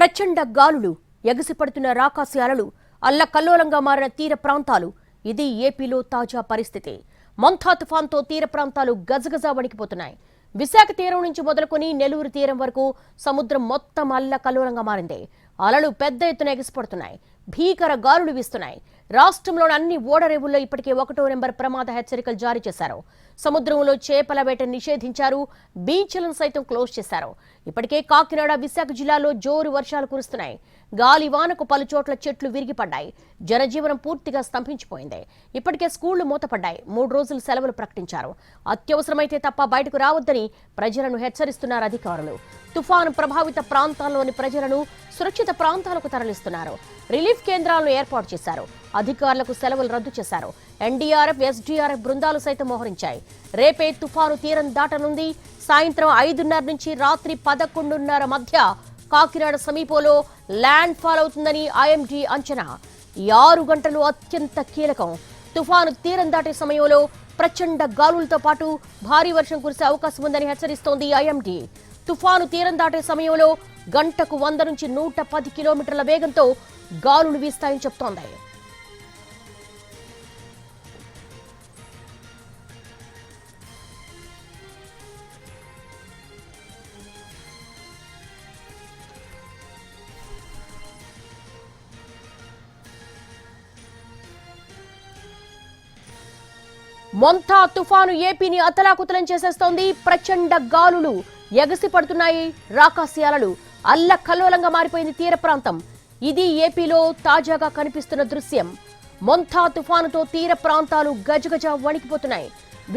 ప్రచండ గాలులు, ఎగసిపడుతున్న రాకాసి అలలు, అల్లకల్లోలంగా మారిన తీర ప్రాంతాలు. ఇది ఏపీలో తాజా పరిస్థితి. మొంతా తుఫాన్తో తీర ప్రాంతాలు గజగజ వణికిపోతున్నాయి. విశాఖ తీరం నుంచి మొదలుకొని నెల్లూరు తీరం వరకు సముద్రం మొత్తం అల్లకల్లోలంగా మారింది. అలలు పెద్ద ఎత్తున ఎగసిపడుతున్నాయి. భీకర గాలులు వీస్తున్నాయి. రాష్ట్రంలోని అన్ని ఓడరేవుల్లో ఇప్పటికే 1వ నెంబర్ ప్రమాద హెచ్చరికలు జారీ చేశారు. సముద్రంలో చేపల వేట నిషేధించారు. బీచ్లను సైతం క్లోజ్ చేశారు. ఇప్పటికే కాకినాడ, విశాఖ జిల్లాలో జోరు వర్షాలు కురుస్తున్నాయి. గాలివానకు పలుచోట్ల చెట్లు విరిగిపడ్డాయి. జనజీవనం పూర్తిగా స్తంభించిపోయింది. ఇప్పటికే స్కూళ్లు మూతపడ్డాయి. 3 రోజులు సెలవులు ప్రకటించారు. అత్యవసరమైతే తప్ప బయటకు రావద్దని ప్రజలను హెచ్చరిస్తున్నారు అధికారులు. తుఫాను ప్రభావిత ప్రాంతాల్లోని ప్రజలను సురక్షిత ప్రాంతాలకు తరలిస్తున్నారు. రిలీఫ్ కేంద్రాలను ఏర్పాటు చేశారు. అధికారులకు సెలవులు రద్దు చేశారు. ఎన్డీఆర్ఎఫ్, ఎస్డీఆర్ఎఫ్ బృందాలు సైతం మోహరించాయి. రేపే తుఫాను తీరం దాటనుంది. సాయంత్రం 5:30 నుంచి రాత్రి 11:30 మధ్య కాకినాడ సమీపంలో ల్యాండ్ ఫాల్ అవుతుందని ఐఎండీ అంచనా. ఈ 6 గంటలు అత్యంత కీలకం. తుఫాను తీరం దాటే సమయంలో ప్రచండ గాలులతో పాటు భారీ వర్షం కురిసే అవకాశం ఉందని హెచ్చరిస్తోంది ఐఎండీ. తుఫాను తీరం దాటే సమయంలో గంటకు 100 నుంచి 110 కిలోమీటర్ల వేగంతో గాలులు వీస్తాయని చెప్తోంది. మొంతా తుఫాను ఏపీని అతలాకుతలం చేసేస్తోంది. ప్రచండ గాలులు, ఎగసి పడుతున్నాయి రాకాసి అలలు, అల్లకల్లోలంగా మారిపోయింది తీర ప్రాంతం. ఇది ఏపీలో తాజాగా కనిపిస్తున్న దృశ్యం. మొంతా తుఫానుతో తీర ప్రాంతాలు గజగజ వణికిపోతున్నాయి.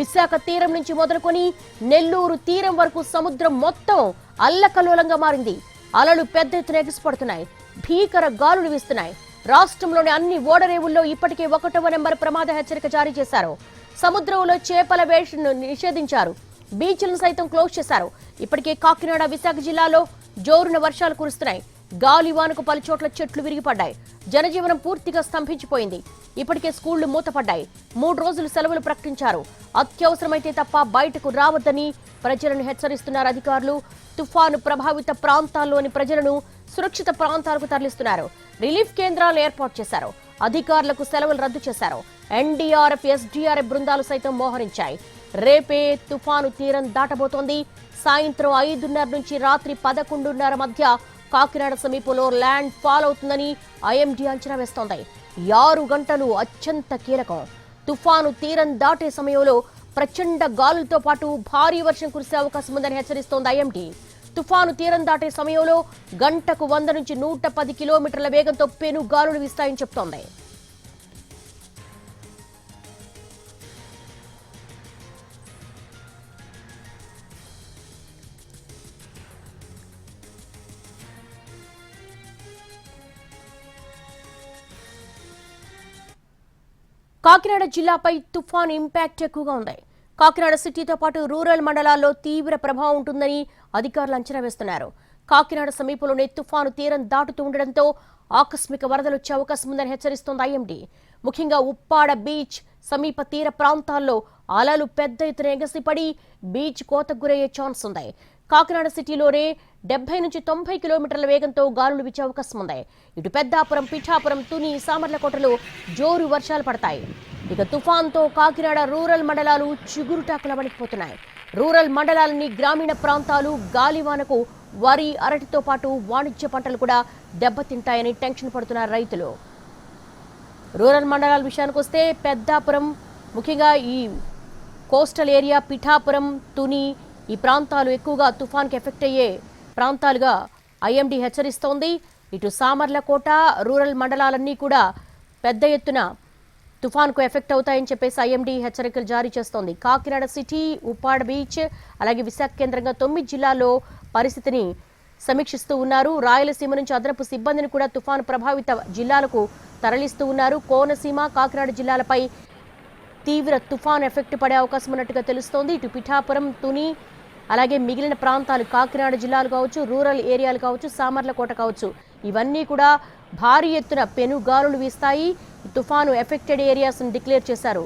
విశాఖ తీరం నుంచి మొదలుకొని నెల్లూరు తీరం వరకు సముద్రం మొత్తం అల్లకల్లోలంగా మారింది. అలలు పెద్ద ఎత్తున ఎగసిపడుతున్నాయి. భీకర గాలులు వీస్తున్నాయి. రాష్ట్రంలోని అన్ని ఓడరేవుల్లో ఇప్పటికే 1వ నెంబర్ ప్రమాద హెచ్చరిక జారీ చేశారు. సముద్రంలో చేపల వేటను నిషేధించారు. బీచ్లను సైతం క్లోజ్ చేశారు. ఇప్పటికే కాకినాడ, విశాఖ జిల్లాలో జోరున వర్షాలు కురుస్తున్నాయి. గాలివానకు పలుచోట్ల చెట్లు విరిగిపడ్డాయి. జనజీవనం పూర్తిగా స్తంభించిపోయింది. ఇప్పటికే స్కూళ్లు మూతపడ్డాయి. 3 రోజులు సెలవులు ప్రకటించారు. అత్యవసరమైతే తప్ప బయటకు రావద్దని ప్రజలను హెచ్చరిస్తున్నారు అధికారులు. తుఫాను ప్రభావిత ప్రాంతాల్లోని ప్రజలను సురక్షిత ప్రాంతాలకు తరలిస్తున్నారు. రిలీఫ్ కేంద్రాలను ఏర్పాటు చేశారు. అధికారులకు సెలవులు రద్దు చేశారు. ఎన్డీఆర్ఎఫ్, ఎస్డీఆర్ఎఫ్ బృందాలు సైతం మోహరించాయి. రేపే తుఫాను తీరం దాటబోతోంది. సాయంత్రం 5:30 నుంచి రాత్రి 11:30 మధ్య కాకినాడ సమీపంలో ల్యాండ్ ఫాల్ అవుతుందని ఐఎండీ అంచనా వేస్తోంది. 6 గంటలు అత్యంత కీలకం. తుఫాను తీరం దాటే సమయంలో ప్రచండ గాలులతో పాటు భారీ వర్షం కురిసే అవకాశం ఉందని హెచ్చరిస్తోంది ఐఎండీ. తుఫాను తీరం దాటే సమయంలో గంటకు 100 నుంచి 110 కిలోమీటర్ల వేగంతో పెను గాలులు వీస్తాయని చెప్తోంది. కాకినాడ జిల్లాపై తుఫాను ఇంపాక్ట్ ఎక్కువగా ఉంది. కాకినాడ సిటీతో పాటు రూరల్ మండలాల్లో తీవ్ర ప్రభావం ఉంటుందని అధికారులు అంచనా వేస్తున్నారు. కాకినాడ సమీపంలోనే తుఫాను తీరం దాటుతూ ఉండడంతో ఆకస్మిక వరదలు వచ్చే అవకాశం ఉందని హెచ్చరిస్తోంది ఐఎండీ. ముఖ్యంగా ఉప్పాడ బీచ్ సమీప తీర ప్రాంతాల్లో అలలు పెద్ద ఎత్తున ఎగసిపడి బీచ్ కోతకు గురయ్యే ఛాన్స్ ఉంది. కాకినాడ సిటీలోనే 70 నుంచి 90 కిలోమీటర్ల వేగంతో గాలులు వీచే అవకాశం ఉంది. ఇటు పెద్దాపురం, పిఠాపురం, తుని, సామర్లకోటలో జోరు వర్షాలు పడతాయి. ఇక తుఫాన్తో కాకినాడ రూరల్ మండలాలు చిగురుటాకులా వణికిపోతున్నాయి. రూరల్ మండలాలని గ్రామీణ ప్రాంతాలు గాలివానకు వరి, అరటితో పాటు వాణిజ్య పంటలు కూడా దెబ్బతింటాయని టెన్షన్ పడుతున్నారు రైతులు. రూరల్ మండలాల విషయానికి వస్తే పెద్దాపురం, ముఖ్యంగా ఈ కోస్టల్ ఏరియా, పిఠాపురం, తుని ఈ ప్రాంతాలు ఎక్కువగా తుఫాన్కి ఎఫెక్ట్ అయ్యే ప్రాంతాలుగా ఐఎండీ హెచ్చరిస్తోంది. ఇటు సామర్లకోట, రూరల్ మండలాలన్నీ కూడా పెద్ద ఎత్తున తుఫాన్కు ఎఫెక్ట్ అవుతాయని చెప్పేసి ఐఎండీ హెచ్చరికలు జారీ చేస్తోంది. కాకినాడ సిటీ, ఉప్పాడ బీచ్, అలాగే విశాఖ కేంద్రంగా 9 జిల్లాల్లో పరిస్థితిని సమీక్షిస్తూ ఉన్నారు. రాయలసీమ నుంచి అదనపు సిబ్బందిని కూడా తుఫాను ప్రభావిత జిల్లాలకు తరలిస్తూ ఉన్నారు. కోనసీమ, కాకినాడ జిల్లాలపై తీవ్ర తుఫాన్ ఎఫెక్ట్ పడే అవకాశం ఉన్నట్టుగా తెలుస్తోంది. ఇటు పిఠాపురం, తుని, అలాగే మిగిలిన ప్రాంతాలు, కాకినాడ జిల్లాలు కావచ్చు, రూరల్ ఏరియాలు కావచ్చు, సామర్లకోట కావచ్చు, ఇవన్నీ కూడా భారీ ఎత్తున పెను గాలులు వీస్తాయి. తుఫాను ఎఫెక్టెడ్ ఏరియాస్ డిక్లేర్ చేశారు.